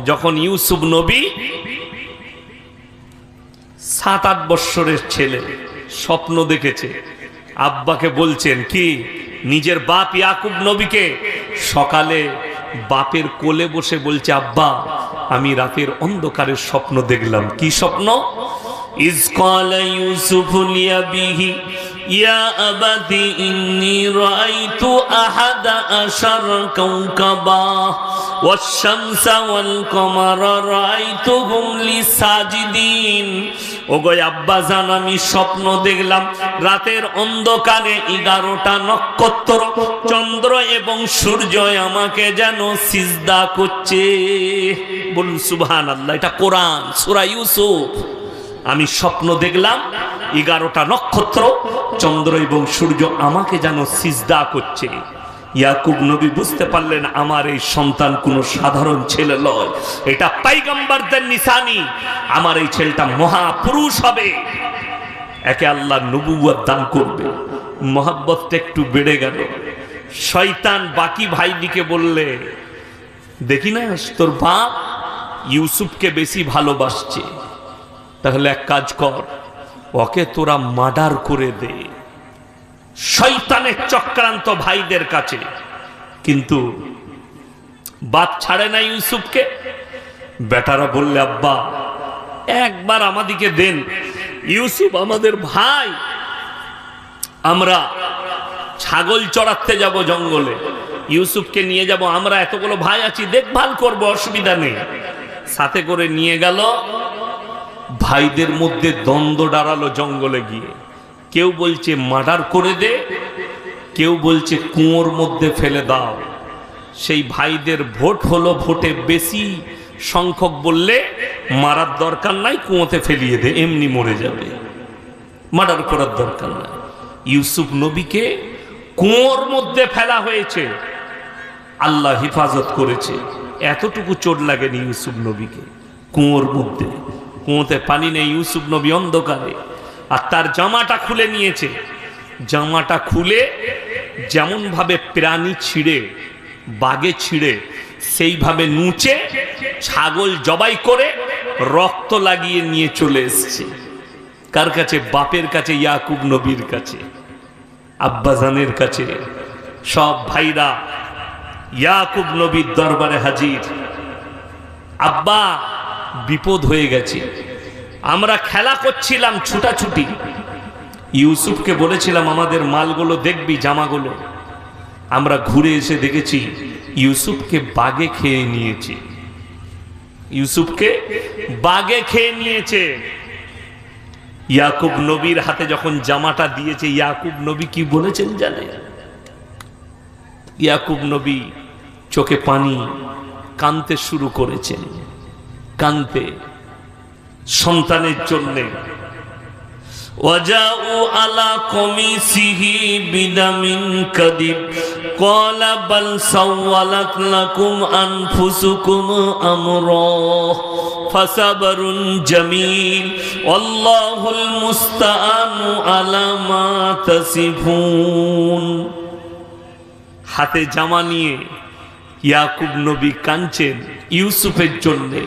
যখন ইউসুফ নবী 7-8 বৎসরের ছেলে স্বপ্ন দেখেছে, আব্বাকে বলছেন কি, নিজের বাপ ইয়াকুব নবীকে সকালে বাপের কোলে বসে বলছে, আব্বা আমি রাতের অন্ধকারের স্বপ্ন দেখলাম। কি স্বপ্ন? ইজ ক্বালা ইউসুফু লিআবিহি ইয়া আবাতি ইন্নী রাআইতু আহাদা আশারা কাওকাবা ওয়াশ-শামসা ওয়াল কমারা রাআইতুহুম লি সাজিদিন। ওগো আব্বাজান, আমি স্বপ্ন দেখলাম রাতের অন্ধকারে 11টা নক্ষত্র, চন্দ্র এবং সূর্য আমাকে যেন সিজদা করছে। বলুন সুবহানাল্লাহ। এটা কোরআন, সূরা ইউসুফ। আমি স্বপ্ন দেখলাম 11টা নক্ষত্র, চন্দ্র এবং সূর্য আমাকে যেন সিজদা করছে। ইয়াকুব নবী বুঝতে পারলেন আমার এই সন্তান কোনো সাধারণ ছেলে নয়, এটা পয়গম্বরদের নিশানি। আমার এই ছেলেটা মহাপুরুষ হবে, একে আল্লাহ নবুয়ত দান করবে। মহব্বতটা একটু বেড়ে গেল। শয়তান বাকি ভাইদিকে বললে, দেখি না তোর বাপ ইউসুফকে বেশি ভালোবাসছে, তাহলে এক কাজ কর, ওকে তোরা মার্ডার করে দে। শয়তানের চক্রান্ত ভাইদের কাছে। কিন্তু বাপ ছাড়ে না ইউসুফকে। বেটারা বললে, আব্বা একবার আমাদিকে দেন, ইউসুফ আমাদের ভাই, আমরা ছাগল চড়াতে যাব জঙ্গলে, ইউসুফকে নিয়ে যাব, আমরা এতগুলো ভাই আছি, দেখভাল করব, অসুবিধা নেই। সাথে করে নিয়ে গেল। ভাইদের মধ্যে দ্বন্দ্ব দাঁড়ালো জঙ্গলে গিয়ে। কেউ বলছে মার্ডার করে দে, কেউ বলছে কুয়োর মধ্যে ফেলে দাও। সেই ভাইদের ভোট হলো, ভোটে বেশি সংখ্যক বললে মারার দরকার নাই, কুয়োতে ফেলিয়ে দে, এমনি মরে যাবে, মার্ডার করার দরকার নাই। ইউসুফ নবীকে কুয়োর মধ্যে ফেলা হয়েছে, আল্লাহ হেফাজত করেছে। এতটুকু চোট লাগেনি ইউসুফ নবীকে। কুয়োর মধ্যে, কুয়োতে পানি নেই, ইউসুফ নবী অন্ধকারে। আর তার জামাটা খুলে নিয়েছে। জামাটা খুলে যেমন ভাবে প্রাণী ছিঁড়ে, বাগে ছিঁড়ে, সেইভাবে নুচে ছাগল জবাই করে রক্ত লাগিয়ে নিয়ে চলে এসছে। কার কাছে? বাপের কাছে, ইয়াকুব নবীর কাছে, আব্বাজানের কাছে। সব ভাইরা ইয়াকুব নবীর দরবারে হাজির। আব্বা বিপদ হয়ে গেছে, আমরা খেলা করছিলাম ছুটাছুটি, ইউসুফকে বলেছিলাম আমাদের মালগুলো দেখবি, জামাগুলো। আমরা ঘুরে এসে দেখেছি ইউসুফকে বাগে খেয়ে নিয়েছে, ইউসুফকে বাগে খেয়ে নিয়েছে। ইয়াকুব নবীর হাতে যখন জামাটা দিয়েছে, ইয়াকুব নবী কি বলেছেন জানে? ইয়াকুব নবী চোখে পানি, কাঁদতে শুরু করেছেন, কাঁদতে সন্তানের জন্যে। ওয়াজাউ আলা কমিসিহি বিদামিন কাদিব ক্বালা বাল সাওয়ালাত লাকুম আনফুসুকুম আমরা ফাসাবরুন জামিল আল্লাহুল মুস্তাআনু আলা মা তাসিফুন। হাতে জামা নিয়ে ইয়াকুব নবী কাঁদছেন ইউসুফের জন্যে।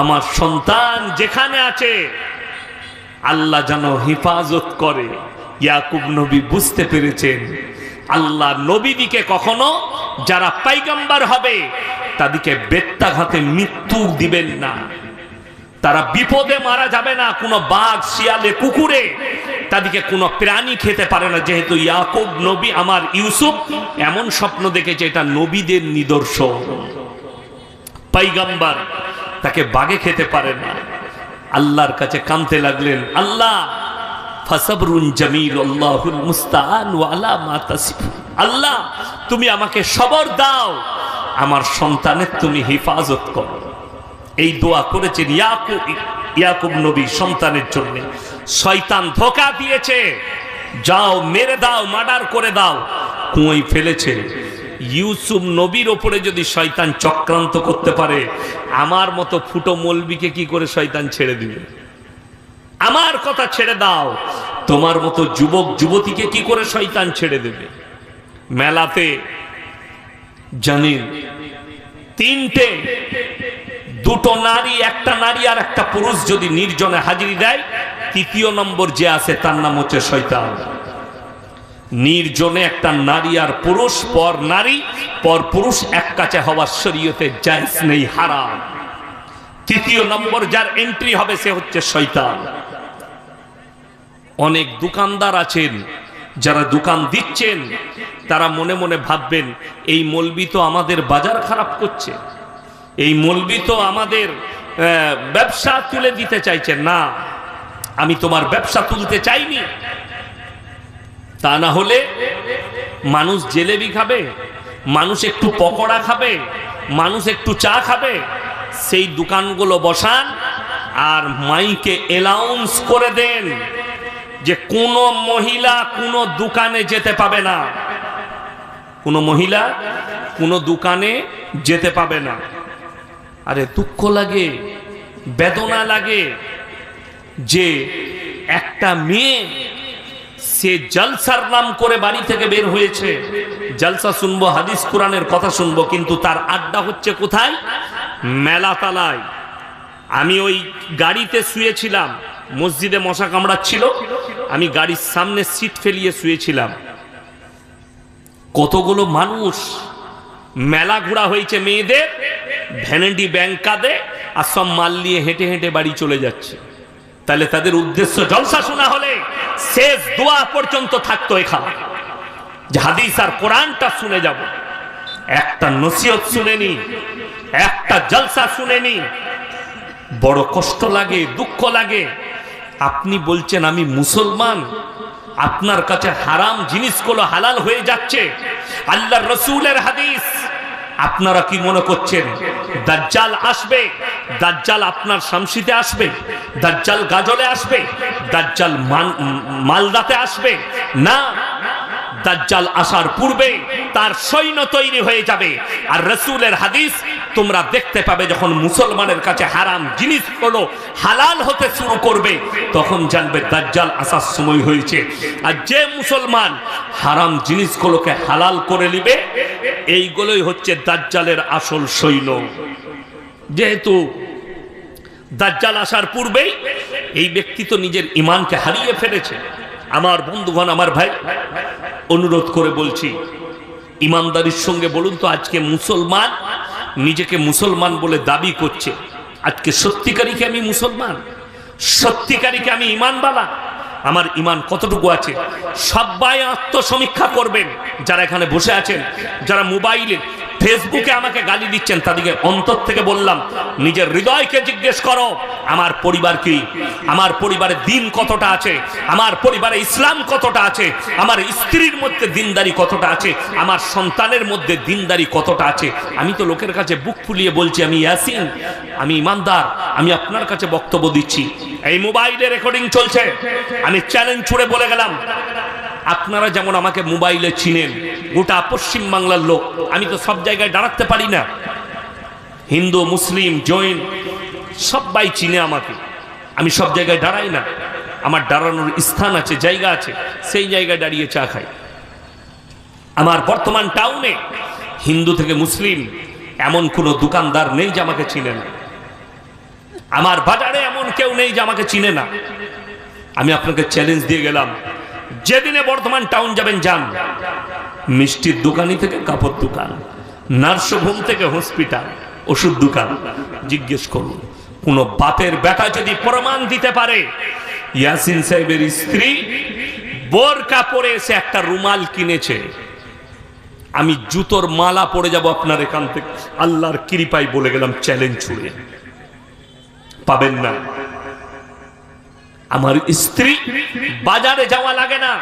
আমার সন্তান যেখানে আছে আল্লাহ যেন হেফাজত করে। ইয়াকুব নবী বুঝতে পেরেছেন আল্লাহ নবীদিকে কখনো যারা পয়গম্বর হবে তাদেরকে বেত্রাঘাতে মৃত্যু দিবেন না, তারা বিপদে মারা যাবে না, কোনো বাঘ শিয়ালে কুকুরে তাদেরকে কোনো প্রাণী খেতে পারে না। যেহেতু ইয়াকুব নবী, আমার ইউসুফ এমন স্বপ্ন দেখেছে, এটা নবীদের নিদর্শন। পয়গম্বর তাকে বাঘে খেতে পারে না। আল্লাহর কাছে কাঁদতে লাগলেন, আল্লাহ ফাসাবরুন জামিল আল্লাহুল মুস্তাআন আলা মা তাসিফুন। আল্লাহ তুমি আমাকে সবর দাও, আমার সন্তানের তুমি হেফাজত করো। এই দোয়া করেছেন ইয়াকুব নবী সন্তানের জন্য। শয়তান ধোঁকা দিয়েছে, যাও মেরে দাও, মার্ডার করে দাও, কুয়োয় ফেলেছে। ইউসুফ নবীর ওপরে যদি শয়তান চক্রান্ত করতে পারে, আমার মতো ফুটো মৌলবীকে কি করে শয়তান ছেড়ে দিবে? আমার কথা ছেড়ে দাও, তোমার মতো যুবক যুবতীকে কি করে শয়তান ছেড়ে দেবে? মেলাতে জানেন 3টে দুটো নারী, একটা নারী আর একটা পুরুষ যদি নির্জনে হাজিরি দেয়, তৃতীয় নম্বর যে আছে তার নাম হচ্ছে শয়তান। নির্জনে একটা নারী আর পুরুষ, পর নারী পর পুরুষ এক কাছে হওয়ার শরীয়তে জায়েজ নেই, হারাম। তৃতীয় নম্বর যার এন্ট্রি হবে সে হচ্ছে শয়তান। অনেক দোকানদার আছেন যারা দোকান দিচ্ছেন, তারা মনে মনে ভাববেন এই মৌলবি তো আমাদের বাজার খারাপ করছে, এই মৌলবি তো আমাদের ব্যবসা তুলে দিতে চাইছে। না, আমি তোমার ব্যবসা তুলতে চাইনি। তা না হলে মানুষ জিলেবি খাবে, মানুষ একটু পকোড়া খাবে, মানুষ একটু চা খাবে। সেই দোকানগুলো বসান আর মাইকে অ্যানাউন্স করে দেন যে কোনো মহিলা কোনো দোকানে যেতে পাবে না, কোনো মহিলা কোনো দোকানে যেতে পাবে না। আরে দুঃখ লাগে, বেদনা লাগে যে একটা মেয়ে সে জলসার নাম করে বাড়ি থেকে বের হয়েছে, জলসা শুনবো, হাদিস কোরআনের কথা শুনবো, কিন্তু তার আড্ডা হচ্ছে কোথায়? মেলাতালায়। আমি ওই গাড়িতে শুয়েছিলাম, মসজিদে মশা কামড়াচ্ছিল, আমি গাড়ির সামনে সিট ফেলিয়ে শুয়েছিলাম। কতগুলো মানুষ, মেলা ঘোরা হয়েছে মেয়েদের, ভ্যানিটি ব্যাংক কাঁদে আর সব মাল নিয়ে হেঁটে হেঁটে বাড়ি চলে যাচ্ছে। তাহলে তাদের উদ্দেশ্য জলসা শোনা হলে শেষ দোয়া পর্যন্ত থাকতো এখানে, যে হাদিস আর কোরআনটা শুনে যাব। একটা নসিহত শুনেনি, একটা জলসা শুনেনি। বড় কষ্ট লাগে, দুঃখ লাগে। আপনি বলছেন আমি মুসলমান, আপনার কাছে হারাম জিনিসগুলো হালাল হয়ে যাচ্ছে, আল্লাহর রাসূলের হাদিস। আপনারা কি মনে করছেন দাজ্জাল আসবে? দাজ্জাল আপনার শামসিতে আসবে, দাজ্জাল গাজলে আসবে, দাজ্জাল মালদাতে আসবে না। দাজ্জাল আসার পূর্বে তার সৈন্য তৈরি হয়ে যাবে। আর রাসূলের হাদিস তোমরা দেখতে পাবে, যখন মুসলমানের কাছে হারাম জিনিসগুলো হালাল হতে শুরু করবে, তখন জানবে দাজ্জাল আসার সময় হয়েছে। আর যে মুসলমান হারাম জিনিসগুলোকে হালাল করে নিবে, এইগুলোই হচ্ছে দাজ্জালের আসল সৈন্য। যেহেতু দাজ্জাল আসার পূর্বেই এই ব্যক্তি তো নিজের ঈমানকে হারিয়ে ফেলেছে। আমার বন্ধুগণ, আমার ভাই, অনুরোধ করে বলছি, ইমানদারির সঙ্গে বলুন তো, আজকে মুসলমান নিজেকে মুসলমান বলে দাবি করছে, আজকে সত্যিকারী কি আমি মুসলমান? সত্যিকারী কি আমি ঈমানওয়ালা? আমার ঈমান কতটুকু আছে? সবাই আত্মসমীক্ষা করবেন। যারা এখানে বসে আছেন, যারা মোবাইলে ফেসবুকে আমাকে গালি দিচ্ছেন, তাদেরকে অন্তর থেকে বললাম, নিজের হৃদয়কে জিজ্ঞেস করো, আমার পরিবার কি? আমার পরিবারে দিন কতটা আছে? আমার পরিবারে ইসলাম কতটা আছে? আমার স্ত্রীর মধ্যে দিনদারি কতটা আছে? আমার সন্তানের মধ্যে দিনদারি কতটা আছে? আমি তো লোকের কাছে বুক ফুলিয়ে বলছি আমি ইয়াসিন, আমি ইমানদার, আমি আপনার কাছে বক্তব্য দিচ্ছি। এই মোবাইলে রেকর্ডিং চলছে, আমি চ্যালেঞ্জ ছুড়ে বলে গেলাম, আপনারা যেমন আমাকে মোবাইলে চিনেন, গোটা পশ্চিম বাংলার লোক, আমি তো সব জায়গায় দাঁড়াতে পারি না। হিন্দু, মুসলিম, জৈন সবাই চিনে আমাকে, আমি সব জায়গায় দাঁড়াই না। আমার দাঁড়ানোর স্থান আছে, জায়গা আছে, সেই জায়গায় দাঁড়িয়ে চা খাই। আমার বর্তমান টাউনে হিন্দু থেকে মুসলিম এমন কোনো দোকানদার নেই যে আমাকে চিনে না। আমার বাজারে এমন কেউ নেই যে আমাকে চিনে না। আমি আপনাকে চ্যালেঞ্জ দিয়ে গেলাম, যেদিনে বর্ধমান টাউন যাবেন যান, মিষ্টির দোকানি থেকে কাপড় দোকান, নার্সিংহোম থেকে হসপিটাল, ওষুধ দোকান, জিজ্ঞেস করুন কোন বাপের বেটা যদি প্রমাণ দিতে পারে ইয়াসিন সাহেবের স্ত্রী বোরকা পরে এসে একটা রুমাল কিনেছে, আমি জুতোর মালা পরে যাব আপনার এখান থেকে। আল্লাহর কৃপায় বলে গেলাম, চ্যালেঞ্জ ছুড়ে পাবেন না। আমার স্ত্রী বাজারে যাওয়া লাগে না,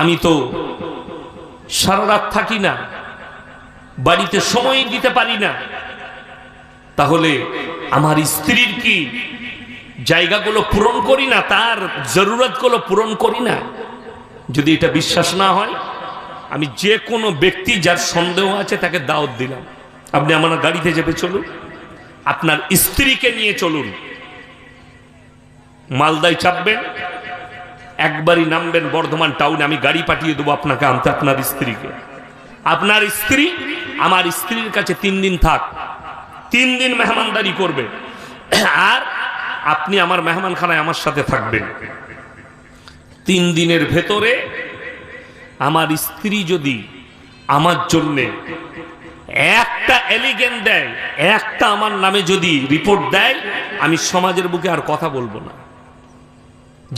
আমি তো সারা রাত থাকি না, বাড়িতে সময় দিতে পারি না। তাহলে আমার স্ত্রীর কি জায়গাগুলো পূরণ করি না, তার জরুরতগুলো পূরণ করি না? যদি এটা বিশ্বাস না হয়, আমি যে কোনো ব্যক্তি যার সন্দেহ আছে তাকে দাওয়াত দিলাম, আপনি আমার গাড়িতে চেপে চলুন, আপনার স্ত্রীকে নিয়ে চলুন, মালদায় চাপবেন, একবারই নামবেন বর্ধমান টাউনে, আমি গাড়ি পাঠিয়ে দেবো আপনাকে আনতে আপনার স্ত্রীকে। আপনার স্ত্রী আমার স্ত্রীর কাছে 3 দিন থাক, 3 দিন মেহমানদারি করবে, আর আপনি আমার মেহমানখানায় আমার সাথে থাকবেন। 3 দিনের ভেতরে আমার স্ত্রী যদি আমার জন্যে একটা এলিগেন দেয়, একটা আমার নামে যদি রিপোর্ট দেয়, আমি সমাজের বুকে আর কথা বলবো না।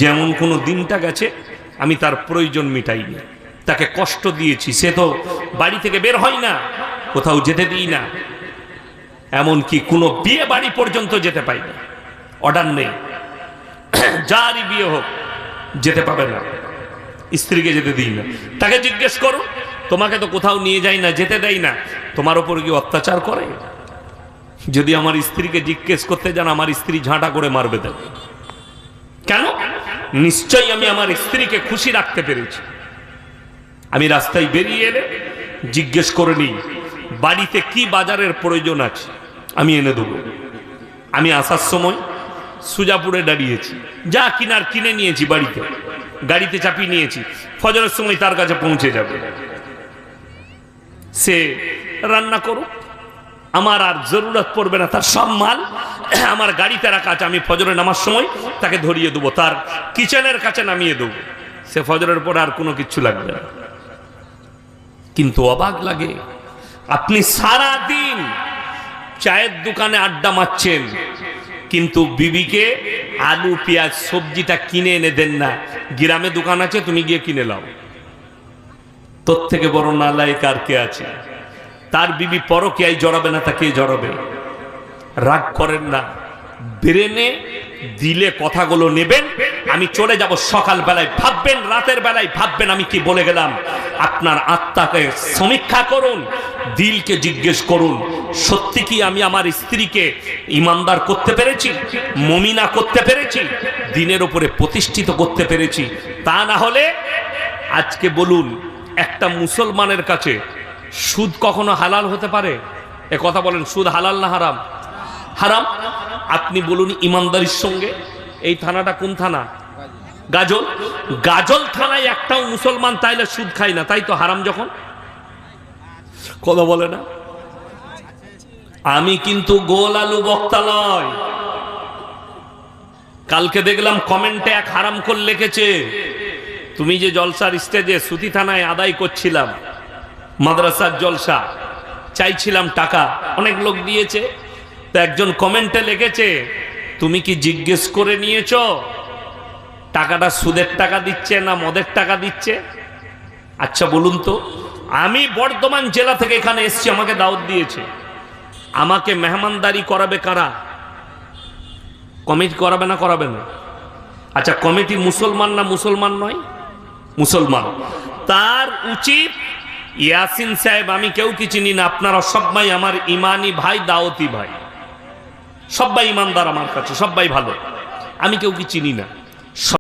যেমন কোনো দিনটা গেছে আমি তার প্রয়োজন মিটাইনি, তাকে কষ্ট দিয়েছি, সে তো বাড়ি থেকে বের হয় না, কোথাও যেতে দিই না, এমনকি কোনো বিয়ে বাড়ি পর্যন্ত যেতে পাই না, অর্ডার নেই, যারই বিয়ে হোক যেতে পাবে না, স্ত্রীকে যেতে দিই না। তাকে জিজ্ঞেস করো, তোমাকে তো কোথাও নিয়ে যায় না, যেতে দেয় না, তোমার উপর কি অত্যাচার করে? যদি আমার স্ত্রীকে জিজ্ঞেস করতে যান, আমার স্ত্রী ঝাঁটা করে মারবে দেবে। কেন? নিশ্চয়ই আমি আমার স্ত্রীকে খুশি রাখতে পেরেছি। আমি রাস্তায় বেরিয়ে এলে জিজ্ঞেস করে নিই বাড়িতে কি বাজারের প্রয়োজন আছে, আমি এনে দেবো। আমি আসার সময় সুজাপুরে দাঁড়িয়েছি, যা কিনার কিনে নিয়েছি, বাড়িতে গাড়িতে চাপিয়ে নিয়েছি, ফজরের সময় তার কাছে পৌঁছে যাবে। সে রান্না করুক, আমার আর জরুরত পড়বে না, তার সব মাল আমার গাড়িতে রাখা আছে, আমি ফজরের নামার সময় তাকে ধরিয়ে দেবো, তার কিচেনের কাছে নামিয়ে দেবো, সে ফজরের পরে আর কোনো কিছু লাগবে না। কিন্তু অবাক লাগে, আপনি সারা দিন চায়ের দোকানে আড্ডা মারছেন, কিন্তু বিবিকে আলু পেঁয়াজ সবজিটা কিনে এনে দেন না। গ্রামে দোকান আছে, তুমি গিয়ে কিনে লাও। তোর থেকে বড় নালায়েক আর কে আছে? তার বিবি পরকীয়ায় জড়াবে না, তাকে জড়াবে। রাগ করেন না, ব্রেনে দিলে কথাগুলো নেবেন। আমি চলে যাব সকাল বেলায়, ভাববেন, রাতের বেলায় ভাববেন আমি কি বলে গেলাম। আপনার আত্মাকে সমীক্ষা করুন, দিলকে জিজ্ঞেস করুন, সত্যি কি আমি আমার স্ত্রীকে ইমানদার করতে পেরেছি, মুমিনা করতে পেরেছি, দিনের উপরে প্রতিষ্ঠিত করতে পেরেছি? তা না হলে আজকে বলুন, একটা মুসলমানের কাছে সুদ কখনো হালাল হতে পারে? এ কথা বলেন, সুদ হালাল না হারাম? হারাম। আপনি বলুন ইমানদারির সঙ্গে, এই থানাটা কোন থানা? গাজল। গাজল থানায় একটাও মুসলমান তাইলে সুদ খায় না, তাই তো হারাম যখন। কথা বলে না। আমি কিন্তু গোল আলু বক্তা নয়। কালকে দেখলাম কমেন্টে এক হারামখোর লিখেছে, তুমি যে জলসার স্টেজে সুতি থানায় আদায় করছিলাম, মাদ্রাসার জলসা, চাইছিলাম টাকা, অনেক লোক দিয়েছে, তো একজন কমেন্টে লিখেছে, তুমি কি জিজ্ঞেস করে নিয়েছ টাকাটা সুদের টাকা দিচ্ছে না মদের টাকা দিচ্ছে? আচ্ছা বলুন তো, আমি বর্ধমান জেলা থেকে এখানে এসেছি, আমাকে দাওয়াত দিয়েছে, আমাকে মেহমানদারি করাবে কারা? কমিটি করাবে না করাবে না? আচ্ছা, কমিটি মুসলমান না মুসলমান নয়? মুসলমান। তার উচিত, ইয়াসিন সাহেব আমি কেউ কি চিনি না, আপনারা সবাই আমার ইমানি ভাই, দাওয়াতি ভাই, সবাই ইমানদার আমার কাছে, সবাই ভালো, আমি কেউ কি চিনি না।